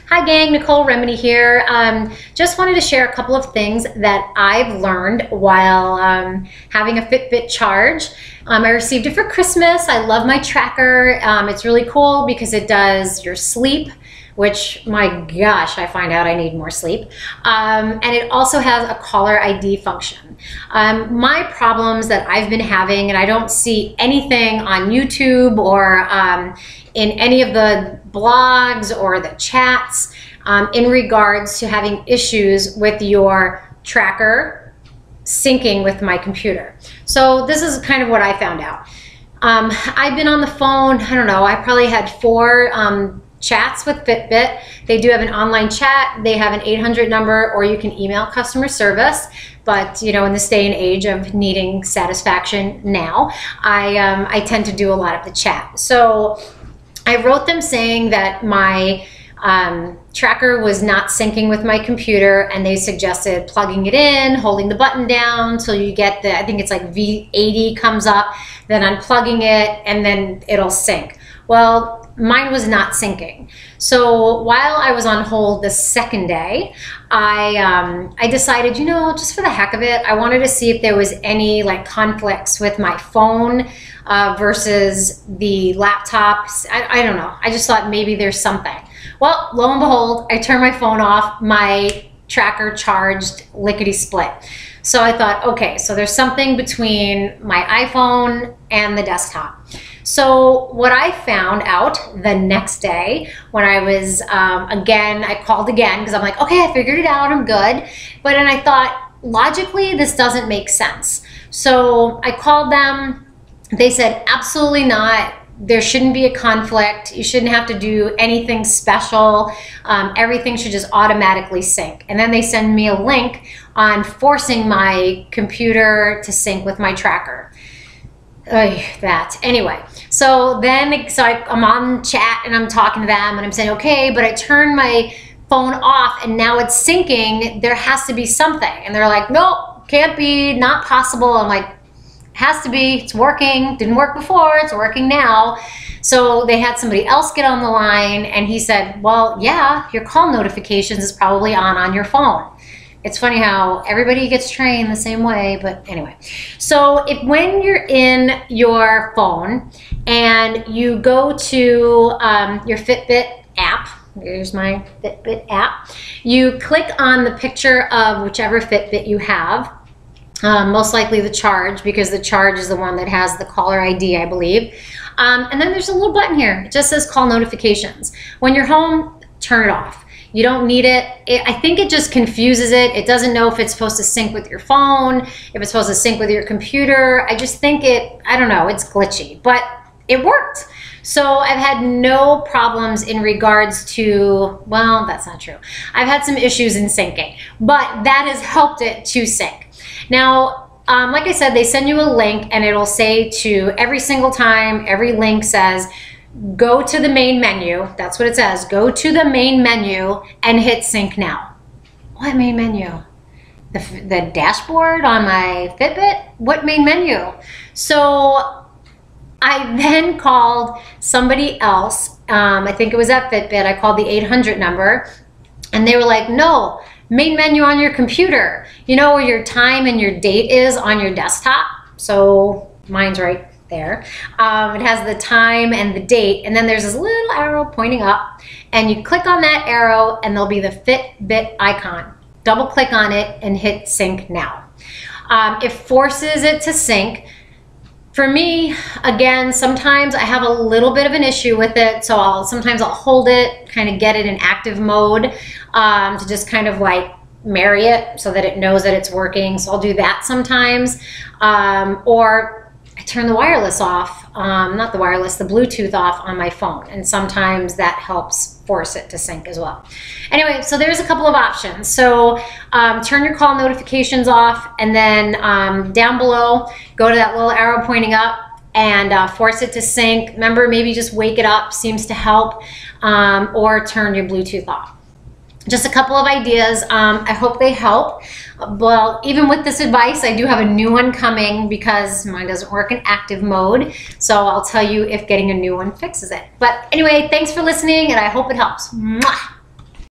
Hi gang, Nicole Remedy here. Just wanted to share a couple of things that I've learned while having a Fitbit Charge. I received it for Christmas. I love my tracker. It's really cool because it does your sleep, which, my gosh, I find out I need more sleep. And it also has a caller ID function. My problems that I've been having, and I don't see anything on YouTube or in any of the blogs or the chats in regards to having issues with your tracker syncing with my computer. So this is kind of what I found out. I've been on the phone, I don't know, I probably had 4 chats with Fitbit. They do have an online chat. They have an 800 number, or you can email customer service. But you know, in this day and age of needing satisfaction now, I tend to do a lot of the chat. So I wrote them saying that my tracker was not syncing with my computer, and they suggested plugging it in, holding the button down till you get the, I think it's like V80 comes up, then unplugging it, and then it'll sync. Well, mine was not syncing. So while I was on hold the second day, I decided, you know, just for the heck of it, I wanted to see if there was any like conflicts with my phone versus the laptops. I don't know. I just thought maybe there's something. Well, lo and behold, I turned my phone off. My tracker charged lickety-split. So I thought, okay, so there's something between my iPhone and the desktop. So what I found out the next day when I was, I called again because I'm like, okay, I figured it out, I'm good. But then I thought, logically, this doesn't make sense. So I called them. They said, absolutely not. There shouldn't be a conflict. You shouldn't have to do anything special. Everything should just automatically sync. And then they send me a link on forcing my computer to sync with my tracker. Anyway, so I'm on chat and I'm talking to them and I'm saying, okay, but I turned my phone off and now it's syncing. There has to be something. And they're like, nope, can't be, not possible. I'm like, has to be, it's working, didn't work before, it's working now. So they had somebody else get on the line and he said, well, yeah, your call notifications is probably on your phone. It's funny how everybody gets trained the same way, but anyway. So when you're in your phone and you go to your Fitbit app, here's my Fitbit app, you click on the picture of whichever Fitbit you have, most likely the Charge, because the Charge is the one that has the caller ID, I believe. And then there's a little button here. It just says call notifications. When you're home, turn it off. You don't need it. I think it just confuses it. It doesn't know if it's supposed to sync with your phone, if it's supposed to sync with your computer. I just think I don't know, it's glitchy, but it worked. So I've had no problems in regards to, well, that's not true. I've had some issues in syncing, but that has helped it to sync. Now, like I said, they send you a link and it'll say to every single time, every link says, go to the main menu. That's what it says. Go to the main menu and hit sync now. What main menu? The dashboard on my Fitbit? What main menu? So I then called somebody else. I think it was at Fitbit. I called the 800 number and they were like, no, main menu on your computer. You know where your time and your date is on your desktop? So mine's right there. It has the time and the date, and then there's this little arrow pointing up, and you click on that arrow and there'll be the Fitbit icon. Double click on it and hit sync now. It forces it to sync. For me, again, sometimes I have a little bit of an issue with it, so sometimes I'll hold it, kind of get it in active mode to just kind of like marry it so that it knows that it's working. So I'll do that sometimes, or I turn the wireless off, not the wireless, the Bluetooth off on my phone. And sometimes that helps force it to sync as well. Anyway, so there's a couple of options. So turn your call notifications off, and then down below, go to that little arrow pointing up and force it to sync. Remember, maybe just wake it up seems to help, or turn your Bluetooth off. Just a couple of ideas. I hope they help. Well, even with this advice, I do have a new one coming because mine doesn't work in active mode. So I'll tell you if getting a new one fixes it. But anyway, thanks for listening and I hope it helps. Mwah!